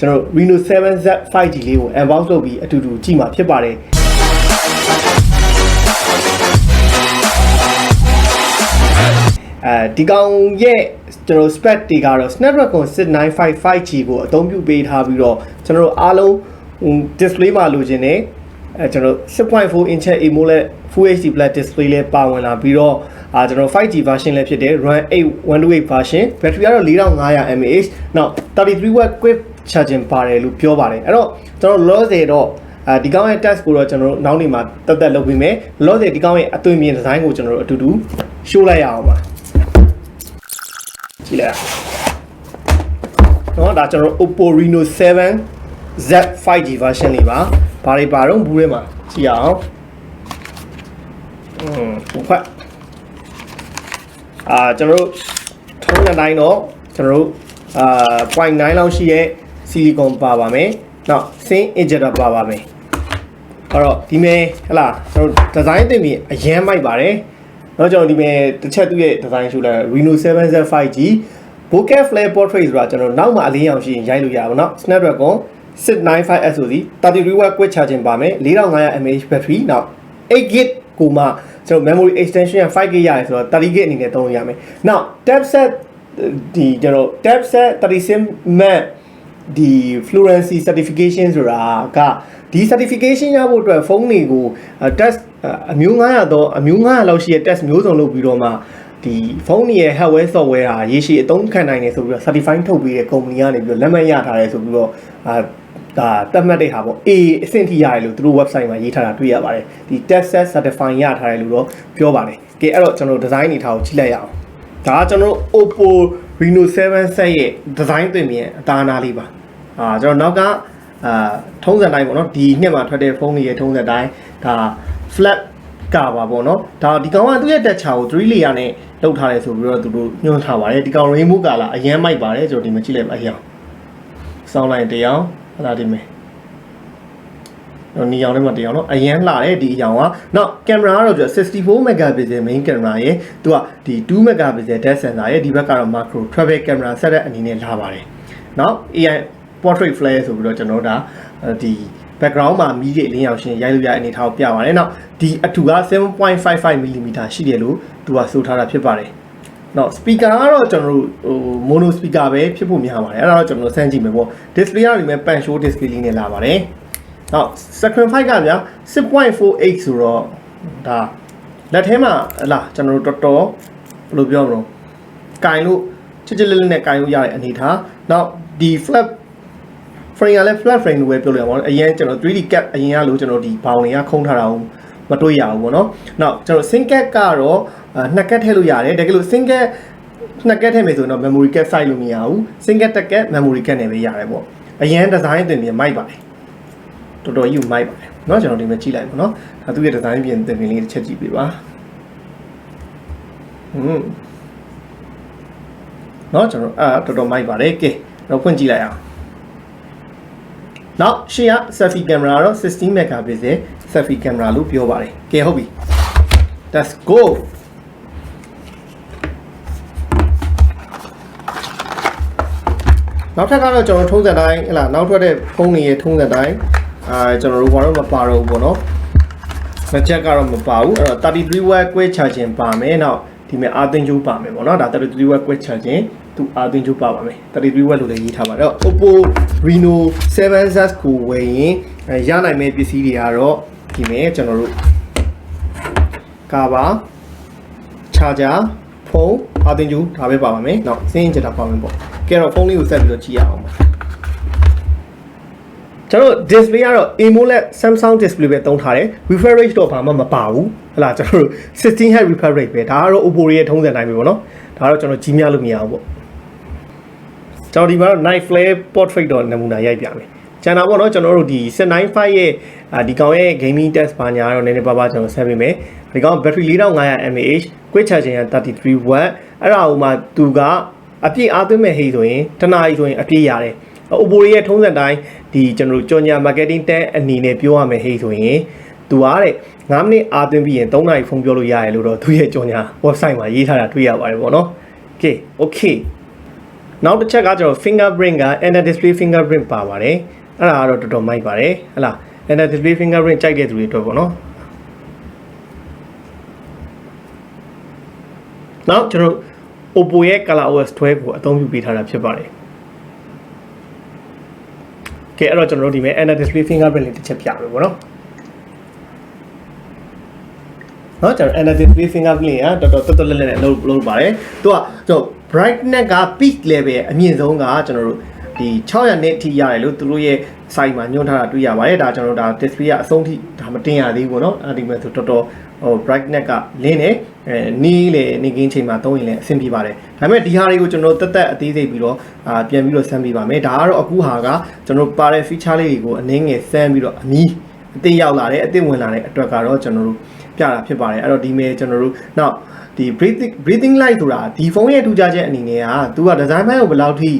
ကျွန်တော် Reno 7Z 5G လေးကို unbox လုပ်ပြီးအတူတူကြည့်မှာဖြစ်ပါတယ်ဒီကောင်ရဲ့ကျွန်တော် spec တွေကတော့ Snapdragon 695 5G ကိုအသုံးပြုပေးထားပြီးတော့ကျွန်တော်အားလုံး display မှာလိုချင်တယ်ကျွန်တော် 6.4 inch AMOLED Full HD Plus display လေးပါဝင်လာပြီးတော့ကျွန်တော် 5G version လည်းဖြစ်တယ် RAM 8 128 version battery ကတော့ 4500 mAh နောက် 33W quick charging ပါတယ်လို့ပြောပါတယ်အဲ့တော့ကျွန်တော် လောစေတော့ဒီကောင်ရဲ့ test ကိုတော့ကျွန်တော်တို့နောက်နေ့မှာတက်လုပ်ပြီးမယ်လောစေဒီကောင်ရဲ့အသွင်မြင် design ကိုကျွန်တော်တို့အတူတူ show လိုက်ရအောင်ပါကြည့်လိုက်တော့ဒါကျွန်တော် OPPO Reno 7Z 5G version လေးပါဘာတွေပါတော့ဘူးထဲမှာကြည့်အောင်ဖတ်ကျွန်တော်တို့ထုံးတဲ့တိုင်းတော့ကျွန်တော်တို့0.9 လောက်ရှိရဲ့ silicon ပါပါမယ်နောက် sin injector ပါပါမယ်အဲ့တော့ဒီမဲ့ဟလာကျွန်တော် design တင်ပြီးအရန်မိုက်ပါတယ်တော့ကျွန်တော်ဒီမဲ့တစ်ချက်သူ့ရဲ့ design ရှုလိုက် Reno 7Z 5G bokeh flare portrait ဆိုတာကျွန်တော်နောက်မှအလင်းရောင်ရှိရင်ရိုက်လို့ရပါတော့ Snapdragon 695 SoC 33W quick charging ပါမယ်4500 mAh battery နောက် 8GB ကိုမှကျွန်တော် memory extension 5GB ရတယ်ဆိုတော့ 30GB အနေနဲ့သုံးလို့ရမယ်နောက် tab set ဒီကျွန်တော် tab set 36 mat ဒီ fluency certification ဆိုတာကဒီ certification ရဖို့အတွက်ဖုန်းတွေကို test အမျိုး900တော့အမျိုး900လောက်ရှိတဲ့ test မျိုးစုံလုပ်ပြီးတော့မှဒီဖုန်းရဲ့ hardware software ဟာရေရှည်အသုံးခံနိုင်တယ်ဆိုပြီးတော့ certify ထုတ်ပေးတဲ့ company ကနေပြီးတော့လက်မှတ်ရထားတယ်ဆိုပြီးတော့ဒါတတ်မှတ်တဲ့ဟာပေါ့ A အဆင့်ထိရတယ်လို့သူတို့ website မှာရေးထားတာတွေ့ရပါတယ်ဒီ test set certify ရထားတယ်လို့တော့ပြောပါတယ်ကဲအဲ့တော့ကျွန်တော် design နေထားကိုကြည့်လိုက်ရအောင်ဒါကကျွန်တော် OPPO Reno 7Z ရဲ့ design သွင်းပြီးအသားအနာလေးပါကျွန်တော်နောက်ကထုံးစံတိုင်းပေါ့နော်ဒီနှစ်မှာထွက်တဲ့ဖုန်းတွေရဲ့ထုံးစံတိုင်းဒါ flat ကပါပေါ့နော်ဒါဒီကောင်ကသူ့ရဲ့ texture ကို3 layer နဲ့လုပ်ထားတယ်ဆိုပြီးတော့သူတို့ညွှန်းထားပါတယ်ဒီကောင် rainbow color အရန်မိုက်ပါတယ်ကျွန်တော်ဒီမှာကြည့်လိုက်ပါအရန်စောင်းလိုက်တရားဟလာဒီမယ်တော့နီအောင်ထဲမှာတရားနော်အရန်လှတယ်ဒီအရောင်ကနောက်ကင်မရာကတော့64 megapixel main camera ရဲ့သူကဒီ2 megapixel depth sensor ရဲ့ဒီဘက်ကတော့ macro travel camera setup အနေနဲ့လာပါတယ်နောက် AI portrait flare ဆိုပြီးတော့ကျွန်တော်ဒါဒီ background မှာမီးရဲ့အလင်းရောင်ရှင်ရိုက်လို့ရတဲ့အနေထားကိုပြပါတယ်နောက်ဒီအထူက 7.55mm ရှိတယ်လို့သူကဆိုထားတာဖြစ်ပါတယ်နောက် speaker ကတော့ကျွန်တော်တို့mono speaker ပဲဖြစ်ဖို့များပါတယ်အဲ့ဒါတော့ကျွန်တော်စမ်းကြည့်မယ်ပေါ့ display ကဒီမဲ့ pan show display လေးနဲ့လာပါတယ်နောက် screen size ကဗျာ 6.48 ဆိုတော့ဒါလက်ထဲမှာလာကျွန်တော်တို့တော်တော်ဘယ်လိုပြောမလို့ကင်လို့ချစ်ချစ်လေးလေးနဲ့ကင်လို့ရတဲ့အနေထားနောက်ဒီ flap frame ကလည်း flat frame လို့ပဲပြောလို့ရပါတော့အရင်ကျွန်တော် 3D cap အရင်ကလို့ကျွန်တော်ဒီဘောင်တွေကခုံးထားတာကိုမတွေ့ရဘူးပေါ့နော်နောက်ကျွန်တော် sync cap ကတော့နှစ်ကတ်ထည့်လို့ရတယ်တကယ်လို့ sync cap နှစ်ကတ်ထည့်မယ်ဆိုရင်တော့ memory cap size လို့မရဘူး sync cap တစ်ကတ် memory cap နဲ့ပဲရတယ်ပေါ့အရင် design တင်ပြီးမိုက်ပါတယ်တော်တော်ကြီးမိုက်ပါတယ်เนาะကျွန်တော်ဒီမှာကြည့်လိုက်ပါเนาะဒါသူ့ရဲ့ design ပြင်တင်ပြီးလေးတစ်ချက်ကြည့်ပေးပါเนาะကျွန်တော်တော်တော်မိုက်ပါတယ်ကဲတော့ဖွင့်ကြည့်လိုက်အောင်နောက်ရှေ့က selfie camera တော့16 megapixel selfie camera လို့ပြောပါတယ်ကဲဟုတ်ပြီ let's go နောက်ထပ်ကတော့ကျွန်တော်ထုံးစံတိုင်းဟလာနောက်ထွက်တဲ့ဖုန်းတွေရဲ့ထုံးစံတိုင်းကျွန်တော်တို့ဘာလို့မပါတော့ဘူးပေါ့နော်နှစ်ချက်ကတော့မပါဘူးအဲ့တော့ 33W quick charging ပါမယ်နောက်ဒီမှာအာသင်ကျိုးပါမယ်ပေါ့နော်ဒါ 33W quick charging သူအာသင်ကျိုးပါပါမယ် 33W လို့လည်းရေးထားပါတယ်အဲ့တော့ OPPO Reno 7Z ကိုဝယ်ရင်ရနိုင်မယ့်ပစ္စည်းတွေကတော့ဒီမှာကျွန်တော်တို့ကာဘာ charger ဖုန်းအာသင်ကျိုးဒါပဲပါပါမယ်နောက်စင်းချက်တာပါမယ်ပေါ့ကဲတော့ဖုန်းလေးကိုဆက်ပြီးတော့ကြည့်ရအောင်ပါကျွန်တော် display ကတော့ AMOLED Samsung display ပဲသုံးထားတယ် refresh rate တော့ဘာမှမပါဘူးဟလာကျွန်တော်တို့ 16Hz refresh rate ပဲဒါကတော့ OPPO ရဲ့ထုံးစံတိုင်းပဲပေါ့နော်ဒါကတော့ကျွန်တော်ကြီးများလို့မရဘူးပေါ့ကျွန်တော်ဒီမှာတော့ night flare portrait တော့နမူနာရိုက်ပြမယ်ကျန်တာပေါ့နော်ကျွန်တော်တို့ဒီ695ရဲ့ဒီကောင်ရဲ့ gaming test ဘာညာတော့နည်းနည်းပါးပါးကျွန်တော်ဆက်ပေးမယ်ဒီကောင် battery 4500 mAh quick charging က 33W အဲ့ဒါဟိုမှာသူကအပြည့်အားသွင်းမဲ့ဟိဆိုရင်တနားကြီးဆိုရင်အပြည့်ရတယ်OPPO ရဲ့ထုံးစံတိုင်းဒီကျွန်တော်တို့ကြော်ညာ marketing တန်းအနေနဲ့ပြောရမယ်ဟိဆိုရင်သူကတဲ့9မိနစ်အားသွင်းပြီးရင်3နာရီဖုန်းပြောလို့ရတယ်လို့တော့သူရဲ့ကြော်ညာ website မှာရေးထားတာတွေ့ရပါတယ်ပေါ့နော်ကဲ okay နောက်တစ်ချက်ကကျွန်တော် fingerprint က Underdisplay fingerprint ပါပါတယ်အဲ့ဒါကတော့တော်တော်မိုက်ပါတယ်ဟလား Underdisplay fingerprint ကြိုက်တဲ့သူတွေအတွက်ပေါ့နော်နောက်ကျွန်တော် OPPO ရဲ့ Color OS 12ကိုအသုံးပြုပေးထားတာဖြစ်ပါတယ်ကဲအဲ့တော့ကျွန်တော်တို့ဒီမဲ့ Underdisplay fingerprint လေးတစ်ချက်ပြမယ်ပေါ့နော်နော်ကျွန်တော် Underdisplay fingerprint ကတော်တော်လက်နဲ့လုပ်ပါတယ်သူကကျွန်တော် brightness က peak level အမြင့်ဆုံးကကျွန်တော်တို့ဒီ600 nit ထိရတယ်လို့သူတို့ရဲ့ site မှာညွှန်းထားတာတွေ့ရပါတယ်ဒါကျွန်တော်တို့ဒါ display ကအဆုံးထိဒါမတင်ရသေးဘူးเนาะအဲ့ဒီမဲ့ဆိုတော်တော်ဟို brightness ကလင်းနေနီးလေနေကင်းချိန်မှာသုံးရင်လည်းအဆင်ပြေပါတယ်ဒါပေမဲ့ဒီဟာတွေကိုကျွန်တော်တက်အသေးစိတ်ပြီးတော့ပြန်ပြီးတော့ဆန်းပေးပါမယ်ဒါကတော့အခုဟာကကျွန်တော်ပါတဲ့ feature လေးတွေကိုအနည်းငယ်ဆန်းပြီးတော့အမီးအသစ်ရောက်လာတယ်အသစ်ဝင်လာတဲ့အတွက်ကတော့ကျွန်တော်တို့ပြတာဖြစ်ပါတယ်အဲ့တော့ဒီမဲ့ကျွန်တော်တို့နောက်ဒီ breathing light ဆိုတာဒီဖုန်းရဲ့ထူးခြားချက်အနေနဲ့ကသူက design ဘက်ကိုဘယ်လောက်ထိ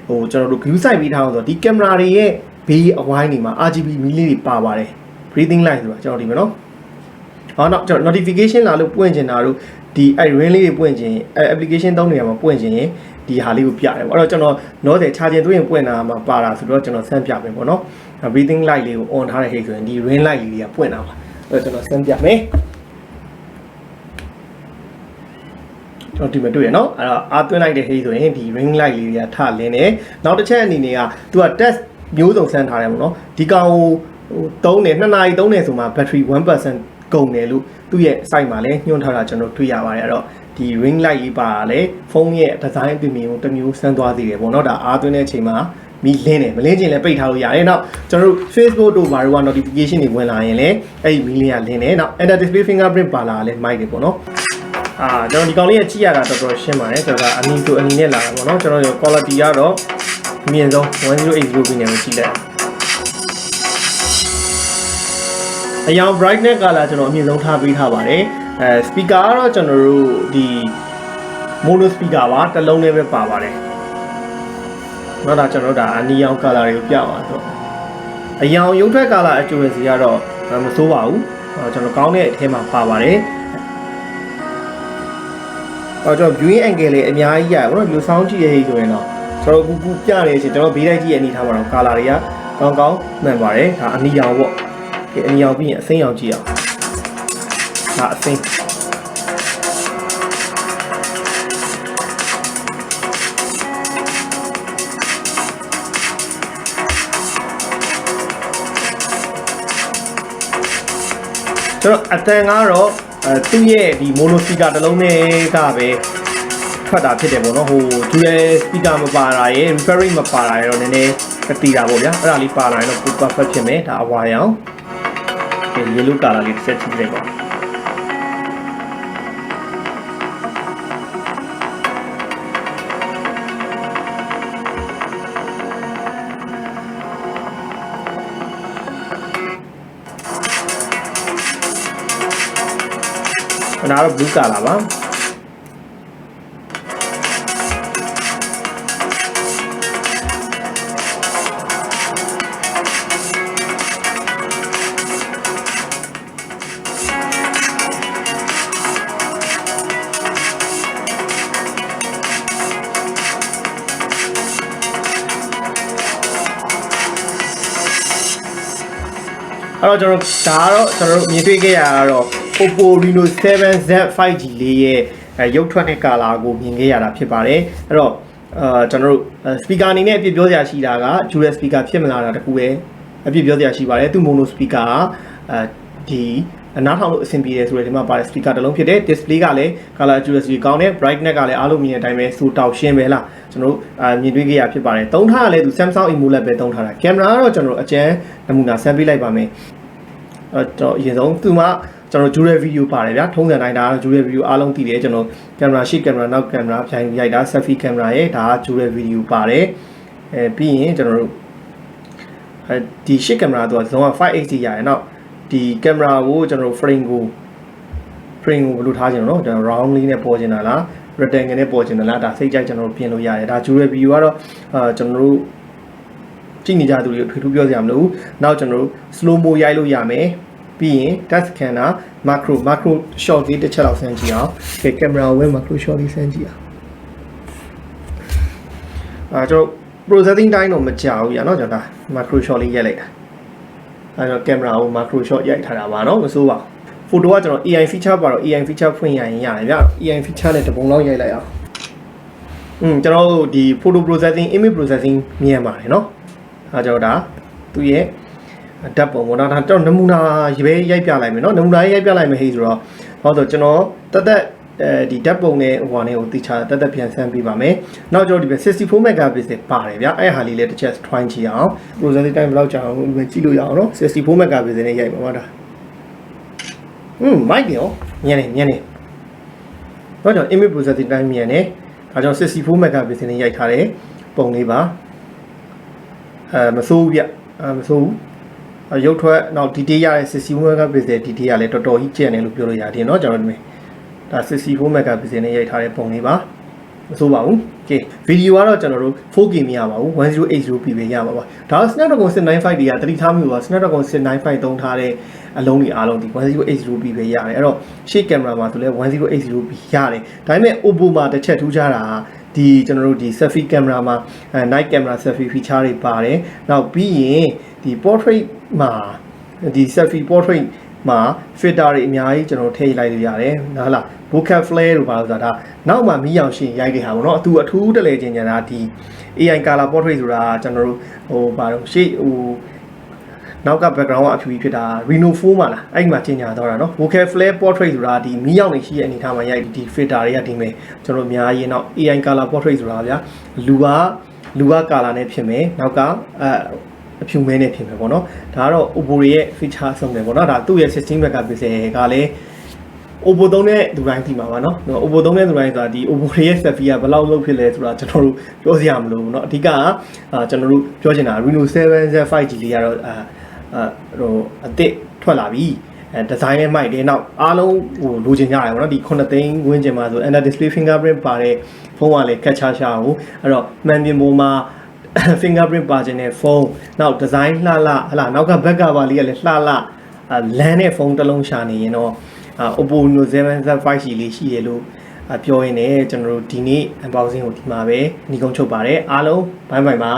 ဟိုကျွန်တော်တို့ view site ပြီးထားအောင်ဆိုတော့ဒီ camera တွေရဲ့ဘေးအဝိုင်းတွေမှာ RGB မီးလေးတွေပါပါတယ် breathing light ဆိုတာကျွန်တော်ဒီမယ်နော်ဟောနောက်ကျွန်တော် notification လာလို့ပွင့်ချင်တာတို့ဒီအဲ့ ring လေးတွေပွင့်ချင်application သုံးနေရမှာပွင့်ချင်ရင်ဒီဟာလေးကိုပြရတယ်ပေါ့အဲ့တော့ကျွန်တော် note တယ် charging သွင်းရင်ပွင့်တာမှာပါတာဆိုတော့ကျွန်တော်ဆန်းပြမယ်ပေါ့နော် breathing light လေးကို on ထားတဲ့ဟိတ်ဆိုရင်ဒီ ring light လေးတွေကပွင့်တာပါအဲ့တော့ကျွန်တော်ဆန်းပြမယ်ကျွန်တော်ဒီမှာတွေ့ရနော်အဲ့တော့အားသွင်းလိုက်တဲ့ဟိတ်ဆိုရင်ဒီ ring light လေးတွေကထလင်းနေနောက်တစ်ချက်အနေနဲ့ကသူက test မျိုးစုံဆန်းထားတယ်ပေါ့နော်ဒီကောင်ဟိုသုံးနေ2နာရီသုံးနေဆိုမှ battery 1% ကုန်တယ်လို့သူ့ရဲ့ site မှာလည်းညွှန်းထားတာကျွန်တော်တွေ့ရပါတယ်အဲ့တော့ဒီ ring light လေးပါတာလေဖုန်းရဲ့ design အပြင်မျိုးတစ်မျိုးဆန်းသွားသေးတယ်ပေါ့နော်ဒါအားသွင်းတဲ့အချိန်မှာမီးလင်းတယ်မလင်းချင်လည်းပိတ်ထားလို့ရတယ်နောက်ကျွန်တော်တို့ Facebook တို့ဘာတွေက notification တွေဝင်လာရင်လည်းအဲ့ဒီမီးလေးကလင်းတယ်နောက် Underdisplay fingerprint ပါလာလည်းမိုက်တယ်ပေါ့နော်ကျွန်တော်ဒီကောင်လေးရဲ့ကြည့်ရတာတော်တော်ရှင်းပါတယ်ကျွန်တော်ကအနီဆိုအနီနဲ့လာတာပေါ့နော်ကျွန်တော်တို့ quality ကတော့အမြင့်ဆုံး1080p နဲ့ပဲကြည့်လိုက်အရောင် brightness ကလာကျွန်တော်အမြင့်ဆုံးထားပေးထားပါတယ်speaker ကတော့ကျွန်တော်တို့ဒီ mono speaker ပါတစ်လုံးနဲ့ပဲပါပါတယ်နောက်ဒါကျွန်တော်တို့ဒါအနီရောင် color တွေကိုပြပါဆိုအရောင်ရုပ်ထွက် color accuracy ကတော့မဆိုးပါဘူးကျွန်တော်ကောင်းတဲ့အထဲမှာပါပါတယ်ကျွန်တော် viewing angle လေးအများကြီးရပါတော့ဒီလို sound ကြည့်ရဟိဆိုရင်တော့ကျွန်တော်ကူပြနေချင်းကျွန်တော်ဘေးလိုက်ကြည့်ရအနေထားမှာတော့ color တွေကကောင်းမှန်ပါတယ်ဒါအနီရောင်ပေါ့ဒီအနီရောင်ပြီးရင်အစိမ်းရောင်ကြည့်အောင်ဒါအစိမ်းကျွန်တော်အတန်ကတော့သူ့ရဲ့ဒီ mono speaker တစ်လုံးနဲ့ကပဲထွက်တာဖြစ်တယ်ပေါ့နော်ဟို dual speaker မပါတာရယ် referring မပါတာရယ်တော့နည်းနည်းတီးတာပေါ့ဗျာအဲ့ဒါလေးပါလာရင်တော့ perfect ဖြစ်မယ်ဒါအဝါရောင်ဒီ yellow color လေးတစ်ချက်ကြည့်လိုက်ပါဒါတော့ blue color ပါအဲ့တော့ကျွန်တော်တို့မြင်တွေ့ခဲ့ရတာတော့ OPPO Reno 7Z 5G လေးရဲ့ရုပ်ထွက်တဲ့ color ကိုမြင်ခဲ့ရတာဖြစ်ပါတယ်အဲ့တော့ကျွန်တော်တို့ speaker အနေနဲ့အပြစ်ပြောစရာရှိတာက dual speaker ဖြစ်မလာတာတခုပဲအပြစ်ပြောစရာရှိပါတယ်သူ mono speaker ကဒီနားထောင်လို့အဆင်ပြေတယ်ဆိုတဲ့ဒီမှာပါတဲ့ speaker တစ်လုံးဖြစ်တယ် display ကလည်း color accuracy ကောင်းတယ် brightness ကလည်းအားလုံးမြင်တဲ့အတိုင်းပဲစူတောက်ရှင်းပဲလားကျွန်တော်တို့မြင်တွေ့ခဲ့ရဖြစ်ပါတယ်သုံးထားရလဲသူ Samsung AMOLED ပဲသုံးထားတာ camera ကတော့ကျွန်တော်တို့အကျန်းနမူနာဆန်းပေးလိုက်ပါမယ်တော့အရင်ဆုံးသူမှကျွန်တော် dual video ပါတယ်ဗျာထုံးစံတိုင်းဒါက dual video အားလုံးသိတယ်ကျွန်တော် camera ရှေ့ camera နောက် camera ဖြိုင်ရိုက်တာ selfie camera ရဲ့ဒါက dual video ပါတယ်ပြီးရင်ကျွန်တော်တို့ဒီရှေ့ camera တော့လုံးဝ 580 ရတယ်နောက်ဒီ camera ကိုကျွန်တော် frame ကိုဘယ်လိုထားချင်တော့ကျွန်တော် round လေးနဲ့ပေါ်ချင်တာလား rectangle နဲ့ပေါ်ချင်တာလားဒါစိတ်ကြိုက်ကျွန်တော်ပြင်လို့ရတယ်ဒါ dual video ကတော့ကျွန်တော်တို့ကြည့်နေကြသူတွေထွေထူးပြောစရာမလိုဘူးနောက်ကျွန်တော်တို့ slow mo ရိုက်လို့ရမယ်ပြီးရင် touch scanner macro shot လေးတစ်ချက်လောက်ဆန်းကြည့်အောင်ကဲ camera ဝင် macro shot လေးဆန်းကြည့်အောင် ကျွန်တော် processing time တော့မကြာဘူးညာเนาะကျွန်တော်ဒါ macro shot လေးရိုက်လိုက်တာအဲတော့ camera ကို macro shot ရိုက်ထားတာပါเนาะမစိုးပါဘူး photo ကကျွန်တော် AI feature ပါတော့ AI feature ဖွင့်ရရင်ရတယ်ဗျ AI feature နဲ့တပုံလောက်ရိုက်လိုက်အောင်ကျွန်တော်ဒီ photo processing image processing မြင်ပါတယ်เนาะအဲကျွန်တော်ဒါသူရဲ့ဓာတ်ပုံပေါ့နော်ဒါတော့နမူနာရေးရိုက်ပြလိုက်မယ်เนาะနမူနာရိုက်ပြလိုက်မယ်ဟေးဆိုတော့ဟောဆိုကျွန်တော်တက်ဒီဓာတ်ပုံနဲ့ဟိုဟာနဲ့ကိုတိချာတက်ပြန်ဆန်းပေးပါမယ်နောက်ကျွန်တော်ဒီပဲ64 megapixel ပါတယ်ဗျအဲ့ဟာလေးလည်းတစ်ချက် try ကြည့်အောင် processing time ဘယ်လောက်ကြာအောင်ကြည့်လို့ရအောင်เนาะ64 megapixel နဲ့ရိုက်ပါပါဒါမိုက်တယ်ညံ့နေတော့ကျွန်တော် image processing time မြန်နေဒါကြောင့်64 megapixel နဲ့ရိုက်ထားတဲ့ပုံလေးပါမစိုးဘူးဗျမစိုးဘူးရုပ်ထွက်နောက် detail ရတဲ့64 megapixel detail ကလည်းတော်တော်ကြီးကျန်တယ်လို့ပြောလို့ရတယ်เนาะကျွန်တော်ဒီဒါ64 megapixel နဲ့ရိုက်ထားတဲ့ပုံလေးပါမဆိုးပါဘူးโอเคဗီဒီယိုကတော့ကျွန်တော်တို့ 4K မရပါဘူး 1080p ပဲရပါပါဒါ Snapdragon 695တွေကတတိထားမျိုးပါ Snapdragon 695သုံးထားတဲ့အလုံးတွေအားလုံးဒီ 1080p ပဲရတယ်အဲ့တော့ရှေ့ကင်မရာမှာဆိုလဲ 1080p ရတယ်ဒါပေမဲ့ OPPO မှာတစ်ချက်ထူးခြားတာဒီကျွန်တော်တို့ဒီ selfie camera မှာnight camera selfie feature တွေပါတယ်နောက်ပြီးရင်ဒီ portrait မှာဒီ selfie portrait မှာ filter တွေအများကြီးကျွန်တော်ထည့်လိုက်လို့ရတယ်ဟုတ်လား bokeh flare လို့ပါလို့ဆိုတာနောက်မှမီးအောင်ရှင်ရိုက်ခဲ့တာပေါ့နော်အထူးတလဲချင်းညာဒီ AI color portrait ဆိုတာကျွန်တော်တို့ဟိုဘာလို့ရှေ့ဟိုနောက်က background ကအဖြူကြီးဖြစ်တာ Reno 4မှာလားအဲ့ဒီမှာချင်းညာတော့တာနော် bokeh flare portrait ဆိုတာဒီမီးအောင်နေရှိတဲ့အနေထားမှာရိုက်ဒီ filter တွေကဒီမဲ့ကျွန်တော်အများကြီးနောက် AI color portrait ဆိုတာဗျာလူက color နဲ့ဖြစ်မယ်နောက်ကအဖြူမဲနဲ့ဖြစ်မယ်ပေါ့နော်ဒါကတော့ OPPO ရဲ့ feature ဆုံးတယ်ပေါ့နော်ဒါသူ့ရဲ့16 megapixel ကလည်း OPPO သုံးတဲ့သူတိုင်းသိမှာပါနော် OPPO သုံးတဲ့သူတိုင်းဆိုတာဒီ OPPO ရဲ့ selfie ကဘယ်လောက်လုပ်ဖြစ်လဲဆိုတာကျွန်တော်တို့ပြောစရာမလိုဘူးเนาะအဓိကကျွန်တော်တို့ပြောချင်တာ Reno 7Z 5G လေးကတော့ဟိုအသစ်ထွက်လာပြီဒီဇိုင်းနဲ့မိုက်တယ်နောက်အားလုံးဟိုလိုချင်ကြတယ်ပေါ့နော်ဒီ9သိန်းဝန်းကျင်မှာဆို Underdisplay fingerprint ပါတဲ့ဖုန်းကလည်းကတ်ချာကိုအဲ့တော့မှန်ပြင်ပေါ်မှာfingerprint ပါခြင်းနဲ့ဖုန်းနောက်ဒီဇိုင်းလှနောက်က back cover လေးကလည်းလှလမ်းနဲ့ဖုန်းတစ်လုံးရှာနေရင်တော့ OPPO Reno 7Z 5G လေးရှိတယ်လို့ပြောရင်းနဲ့ကျွန်တော်တို့ဒီနေ့ unboxing ကိုဒီမှာပဲညီကုန်းချုပ်ပါတယ်အားလုံးဘိုင်ပါ